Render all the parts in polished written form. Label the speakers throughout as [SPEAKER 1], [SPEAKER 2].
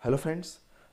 [SPEAKER 1] Hello friends.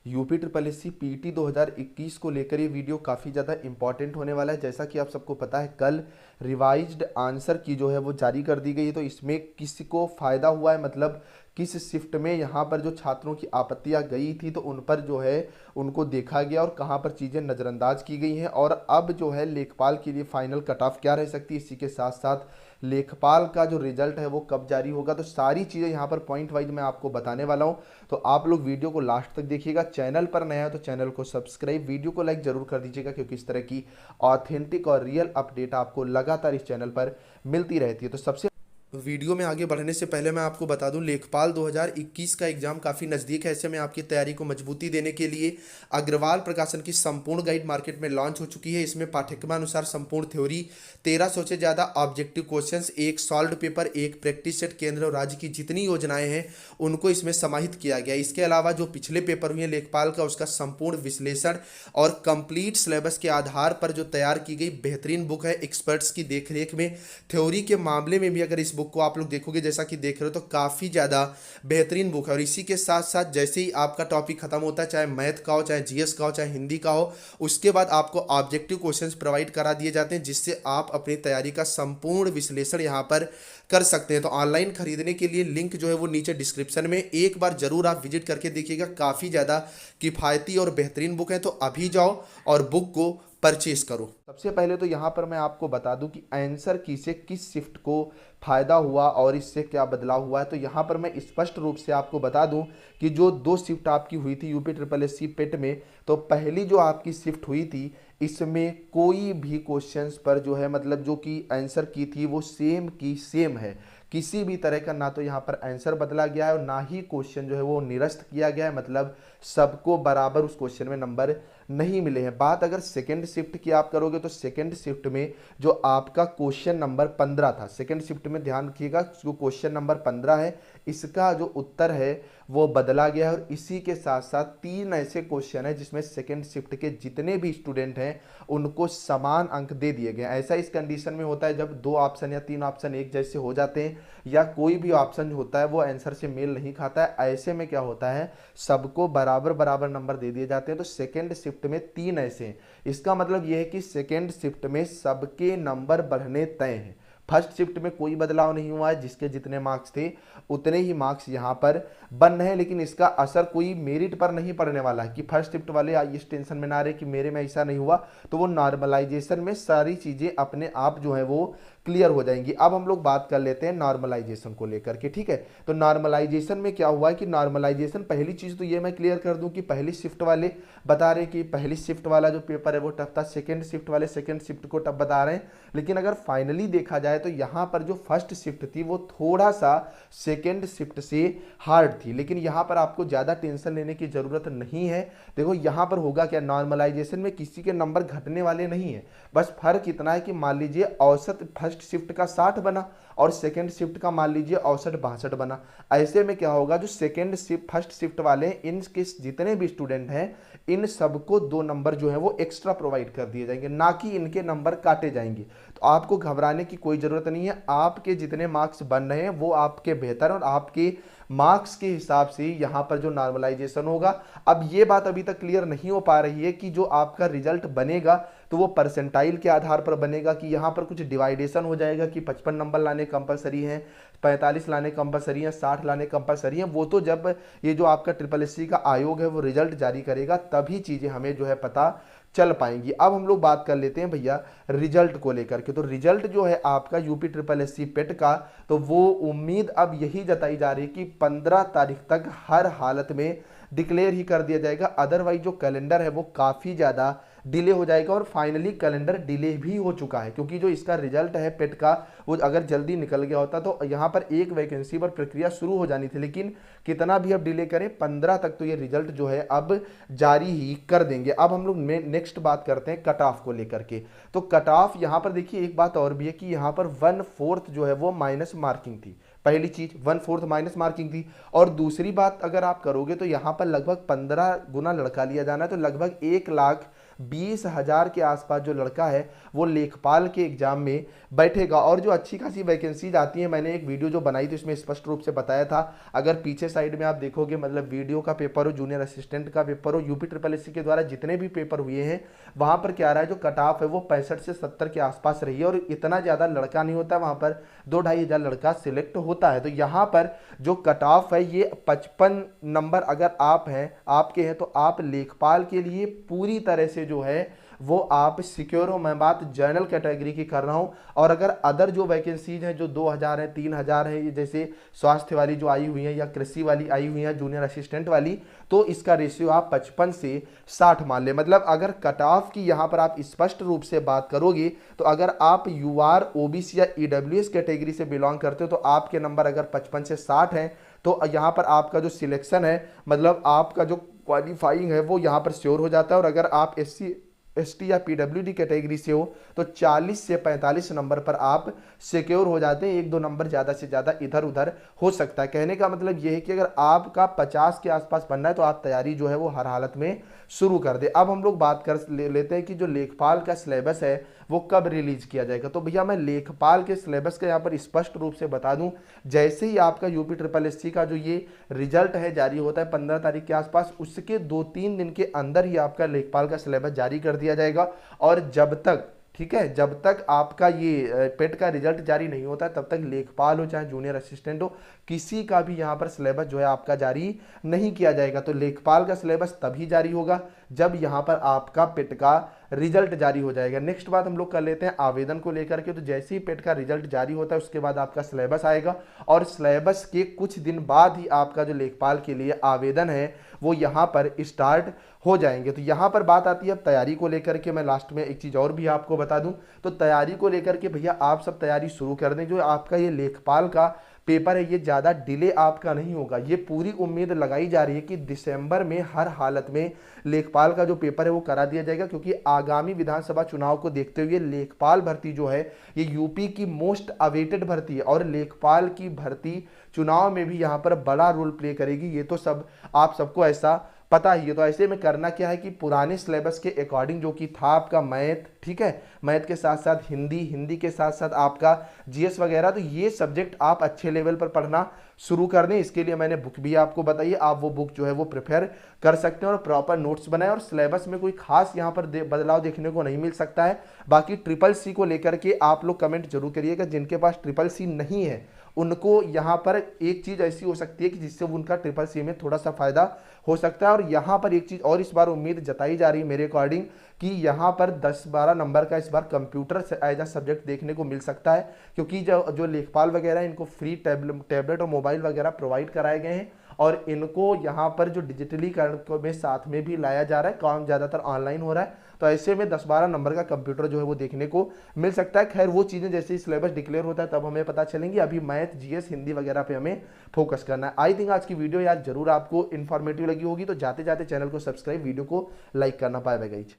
[SPEAKER 1] UP triple S C PT 2021 को लेकर ये वीडियो काफ़ी ज़्यादा इंपॉर्टेंट होने वाला है। जैसा कि आप सबको पता है, कल रिवाइज्ड आंसर की जो है वो जारी कर दी गई है। तो इसमें किसी को फ़ायदा हुआ है, मतलब किस शिफ्ट में यहाँ पर जो छात्रों की आपत्तियाँ गई थी तो उन पर जो है उनको देखा गया और कहाँ पर चीज़ें नज़रअंदाज की गई हैं। और अब जो है लेखपाल के लिए फाइनल कट ऑफ क्या रह सकती है, इसी के साथ साथ लेखपाल का जो रिजल्ट है वो कब जारी होगा, तो सारी चीज़ें यहाँ पर पॉइंट वाइज मैं आपको बताने वाला हूँ। तो आप लोग वीडियो को लास्ट तक देखिएगा। चैनल पर नया है तो चैनल को सब्सक्राइब, वीडियो को लाइक जरूर कर दीजिएगा, क्योंकि इस तरह की ऑथेंटिक और रियल अपडेट आपको लगातार इस चैनल पर मिलती रहती है। तो सबसे वीडियो में आगे बढ़ने से पहले मैं आपको बता दूं, लेखपाल 2021 का एग्जाम काफ़ी नज़दीक है। ऐसे में आपकी तैयारी को मजबूती देने के लिए अग्रवाल प्रकाशन की संपूर्ण गाइड मार्केट में लॉन्च हो चुकी है। इसमें पाठ्यक्रमानुसार संपूर्ण थ्योरी, 1300 से ज़्यादा ऑब्जेक्टिव क्वेश्चंस, एक सॉल्व पेपर, एक प्रैक्टिस सेट, केंद्र और राज्य की जितनी योजनाएं हैं उनको इसमें समाहित किया गया। इसके अलावा जो पिछले पेपर हुए लेखपाल का, उसका संपूर्ण विश्लेषण और कंप्लीट सिलेबस के आधार पर जो तैयार की गई बेहतरीन बुक है, एक्सपर्ट्स की देखरेख में। थ्योरी के मामले में भी अगर इस बुक को आप लोग देखोगे, जैसा कि देख रहे हो, तो काफ़ी ज़्यादा बेहतरीन बुक है। और इसी के साथ साथ जैसे ही आपका टॉपिक खत्म होता है, चाहे मैथ का हो, चाहे जीएस का हो, चाहे हिंदी का हो, उसके बाद आपको ऑब्जेक्टिव क्वेश्चंस प्रोवाइड करा दिए जाते हैं, जिससे आप अपनी तैयारी का संपूर्ण विश्लेषण यहाँ पर कर सकते हैं। तो ऑनलाइन खरीदने के लिए लिंक जो है वो नीचे डिस्क्रिप्शन में, एक बार जरूर आप विजिट करके देखिएगा। काफ़ी ज़्यादा किफ़ायती और बेहतरीन बुक है, तो अभी जाओ और बुक को परचेज करो। सबसे पहले तो यहाँ पर मैं आपको बता दूं कि आंसर की से किस शिफ्ट को फायदा हुआ और इससे क्या बदलाव हुआ है। तो यहाँ पर मैं स्पष्ट रूप से आपको बता दूं कि जो दो शिफ्ट आपकी हुई थी यूपी ट्रिपल एस सी पेट में, तो पहली जो आपकी शिफ्ट हुई थी इसमें कोई भी क्वेश्चंस पर जो है, मतलब जो कि आंसर की थी वो सेम की सेम है। किसी भी तरह का ना तो यहाँ पर आंसर बदला गया है और ना ही क्वेश्चन जो है वो निरस्त किया गया है, मतलब सबको बराबर उस क्वेश्चन में नंबर नहीं मिले हैं। बात अगर सेकेंड शिफ्ट की आप करोगे तो सेकेंड शिफ्ट में जो आपका क्वेश्चन नंबर 15 था, सेकेंड शिफ्ट में ध्यान रखिएगा, जो क्वेश्चन नंबर 15 है इसका जो उत्तर है वो बदला गया है। और इसी के साथ साथ तीन ऐसे क्वेश्चन है जिसमें सेकेंड शिफ्ट के जितने भी स्टूडेंट हैं उनको समान अंक दे दिए गए। ऐसा इस कंडीशन में होता है जब दो ऑप्शन या तीन ऑप्शन एक जैसे हो जाते हैं, या कोई भी ऑप्शन होता है वो आंसर से मेल नहीं खाता है। ऐसे में क्या होता है, सबको बराबर बराबर नंबर दे दिए जाते हैं। तो सेकेंड शिफ्ट में तीन ऐसे हैं, इसका मतलब यह है कि सेकेंड शिफ्ट में सबके नंबर बढ़ने तय हैं। फर्स्ट शिफ्ट में कोई बदलाव नहीं हुआ है, जिसके जितने मार्क्स थे उतने ही मार्क्स यहाँ पर बन रहे हैं। लेकिन इसका असर कोई मेरिट पर नहीं पड़ने वाला है कि फर्स्ट शिफ्ट वाले इस टेंशन में ना रहे कि मेरे में ऐसा नहीं हुआ, तो वो नॉर्मलाइजेशन में सारी चीज़ें अपने आप जो है वो क्लियर हो जाएंगी। अब हम लोग बात कर लेते हैं नॉर्मलाइजेशन को लेकर के, ठीक है। तो नॉर्मलाइजेशन में क्या हुआ है कि नॉर्मलाइजेशन, पहली चीज़ तो ये मैं क्लियर कर दूं कि पहली शिफ्ट वाले बता रहे हैं कि पहली शिफ्ट वाला जो पेपर है वो टफ था, सेकेंड शिफ्ट वाले सेकेंड शिफ्ट को टफ बता रहे हैं। लेकिन अगर फाइनली देखा जाए तो यहाँ पर जो फर्स्ट शिफ्ट थी वो थोड़ा सा सेकेंड शिफ्ट से हार्ड थी, लेकिन यहाँ पर आपको ज़्यादा टेंशन लेने की ज़रूरत नहीं है। देखो यहाँ पर होगा क्या, नॉर्मलाइजेशन में किसी के नंबर घटने वाले नहीं है, बस फर्क इतना है कि मान लीजिए औसत फर्स्ट शिफ्ट का 60 बना और सेकेंड शिफ्ट का मान लीजिए औसत 62 बना। ऐसे में क्या होगा, जो सेकेंड शिफ्ट फर्स्ट शिफ्ट वाले इनके जितने भी स्टूडेंट हैं इन सबको दो नंबर जो है वो एक्स्ट्रा प्रोवाइड कर दिए जाएंगे, ना कि इनके नंबर काटे जाएंगे। तो आपको घबराने की कोई ज़रूरत नहीं है, आपके जितने मार्क्स बन रहे हैं वो आपके बेहतर और आपके मार्क्स के हिसाब से यहाँ पर जो नॉर्मलाइजेशन होगा। अब ये बात अभी तक क्लियर नहीं हो पा रही है कि जो आपका रिजल्ट बनेगा तो वो परसेंटाइल के आधार पर बनेगा कि यहाँ पर कुछ डिवाइडेशन हो जाएगा कि 55 नंबर लाने कंपलसरी हैं, 45 लाने कंपलसरी हैं, 60 लाने कंपलसरी हैं। वो तो जब ये जो आपका ट्रिपल एस सी का आयोग है वो रिजल्ट जारी करेगा तभी चीज़ें हमें जो है पता चल पाएंगी। अब हम लोग बात कर लेते हैं भैया रिजल्ट को लेकर के। तो रिजल्ट जो है आपका यूपी ट्रिपल एस सी पेट का, तो वो उम्मीद अब यही जताई जा रही है कि 15 तारीख तक हर हालत में डिक्लेयर ही कर दिया जाएगा। अदरवाइज जो कैलेंडर है वो काफ़ी ज़्यादा डिले हो जाएगा और फाइनली कैलेंडर डिले भी हो चुका है, क्योंकि जो इसका रिजल्ट है पेट का वो अगर जल्दी निकल गया होता तो यहाँ पर एक वैकेंसी पर प्रक्रिया शुरू हो जानी थी। लेकिन कितना भी अब डिले करें, 15 तक तो ये रिजल्ट जो है अब जारी ही कर देंगे। अब हम लोग नेक्स्ट बात करते हैं कट ऑफ को लेकर के। तो कट ऑफ यहाँ पर देखिए एक बात और भी है कि यहाँ पर 1/4 जो है वो माइनस मार्किंग थी। पहली चीज 1/4 माइनस मार्किंग थी। और दूसरी बात अगर आप करोगे तो यहाँ पर लगभग 15 गुना लड़का लिया जाना है, तो लगभग 1 लाख 20,000 के आसपास जो लड़का है वो लेखपाल के एग्जाम में बैठेगा। और जो अच्छी खासी वैकेंसीज आती है, मैंने एक वीडियो जो बनाई थी उसमें स्पष्ट रूप से बताया था। अगर पीछे साइड में आप देखोगे, मतलब वीडियो का पेपर हो, जूनियर असिस्टेंट का पेपर हो, यूपी ट्रिपल एससी के द्वारा जितने भी पेपर हुए हैं वहां पर क्या रहा है, जो कट ऑफ है वो 65 से 70 के आसपास रही है। और इतना ज्यादा लड़का नहीं होता वहां पर, 2-2.5 हजार लड़का सिलेक्ट होता है। तो यहाँ पर जो कट ऑफ है ये 55 नंबर अगर आप हैं, आपके हैं, तो आप लेखपाल के लिए पूरी तरह से जो है वो आप सिक्योर हो। मैं बात जनरल कैटेगरी की कर रहा हूं। और अगर अदर जो वैकेंसीज हैं जो 2,000 है, 3,000 है, ये जैसे स्वास्थ्य वाली जो आई हुई है या कृषि वाली आई हुई है, जूनियर असिस्टेंट वाली, तो इसका रेशियो आप 55 से 60 मान ले। मतलब अगर कट ऑफ की यहां पर आप स्पष्ट रूप से बात करोगे तो अगर आप यूआर, ओबीसी या ईडब्ल्यूएस कैटेगरी से बिलोंग करते हो तो आपके नंबर अगर 55 से 60 हैं तो यहाँ पर आपका जो सिलेक्शन है, मतलब आपका जो क्वालिफाइंग है वो यहाँ पर श्योर हो जाता है। और अगर आप एससी, एसटी या पीडब्ल्यूडी कैटेगरी से हो तो 40 से 45 नंबर पर आप सिक्योर हो जाते हैं। 1-2 नंबर ज़्यादा से ज़्यादा इधर उधर हो सकता है। कहने का मतलब ये है कि अगर आपका 50 के आसपास बनना है तो आप तैयारी जो है वो हर हालत में शुरू कर दे। अब हम लोग बात कर लेते हैं कि जो लेखपाल का सिलेबस है वो कब रिलीज किया जाएगा। तो भैया मैं लेखपाल के सिलेबस का यहाँ पर स्पष्ट रूप से बता दूं, जैसे ही आपका यूपी ट्रिपल एससी का जो ये रिजल्ट है जारी होता है 15 तारीख के आसपास, उसके 2-3 दिन के अंदर ही आपका लेखपाल का सिलेबस जारी कर दिया जाएगा। और जब तक, ठीक है, जब तक आपका ये पेट का रिजल्ट जारी नहीं होता तब तक लेखपाल हो चाहे जूनियर असिस्टेंट हो, किसी का भी यहाँ पर सिलेबस जो है आपका जारी नहीं किया जाएगा। तो लेखपाल का सिलेबस तभी जारी होगा जब यहाँ पर आपका पेट का रिजल्ट जारी हो जाएगा। नेक्स्ट बात हम लोग कर लेते हैं आवेदन को लेकर के। तो जैसे ही पेट का रिजल्ट जारी होता है उसके बाद आपका सिलेबस आएगा और सिलेबस के कुछ दिन बाद ही आपका जो लेखपाल के लिए आवेदन है वो यहाँ पर स्टार्ट हो जाएंगे। तो यहाँ पर बात आती है अब तैयारी को लेकर के। मैं लास्ट में एक चीज़ और भी आपको बता दूं, तो तैयारी को लेकर के भैया आप सब तैयारी शुरू कर दें। जो आपका ये लेखपाल का पेपर है ये ज़्यादा डिले आपका नहीं होगा। ये पूरी उम्मीद लगाई जा रही है कि दिसंबर में हर हालत में लेखपाल का जो पेपर है वो करा दिया जाएगा, क्योंकि आगामी विधानसभा चुनाव को देखते हुए लेखपाल भर्ती जो है ये यूपी की मोस्ट अवेटेड भर्ती है और लेखपाल की भर्ती चुनाव में भी यहाँ पर बड़ा रोल प्ले करेगी। ये तो सब आप सबको ऐसा पता ही है। तो ऐसे में करना क्या है कि पुराने सिलेबस के अकॉर्डिंग जो कि था आपका मैथ, ठीक है, मैथ के साथ साथ हिंदी, हिंदी के साथ साथ आपका जीएस वगैरह, तो ये सब्जेक्ट आप अच्छे लेवल पर पढ़ना शुरू कर दें। इसके लिए मैंने बुक भी आपको बताई, आप वो बुक जो है वो प्रिपेयर कर सकते हैं और प्रॉपर नोट्स बनाएं। और सिलेबस में कोई खास यहाँ पर बदलाव देखने को नहीं मिल सकता है। बाकी ट्रिपल सी को लेकर के आप लोग कमेंट जरूर करिएगा। जिनके पास ट्रिपल सी नहीं है उनको यहाँ पर एक चीज़ ऐसी हो सकती है कि जिससे उनका ट्रिपल सी में थोड़ा सा फायदा हो सकता है। और यहाँ पर एक चीज़ और इस बार उम्मीद जताई जा रही है मेरे अकॉर्डिंग कि यहाँ पर 10-12 नंबर का इस बार कंप्यूटर से एज अ सब्जेक्ट देखने को मिल सकता है, क्योंकि जो लेखपाल वगैरह इनको फ्री टैबलेट और मोबाइल वगैरह प्रोवाइड कराए गए हैं और इनको यहाँ पर जो डिजिटलीकरण में साथ में भी लाया जा रहा है, काम ज़्यादातर ऑनलाइन हो रहा है। तो ऐसे में 10-12 नंबर का कंप्यूटर जो है वो देखने को मिल सकता है। खैर वो चीज़ें जैसे ही सिलेबस डिक्लेयर होता है तब हमें पता चलेंगी। अभी मैथ, जीएस, हिंदी वगैरह पे हमें फोकस करना है। आई थिंक आज की वीडियो यार जरूर आपको इन्फॉर्मेटिव लगी होगी। तो जाते जाते चैनल को सब्सक्राइब, वीडियो को लाइक करना। Bye bye guys.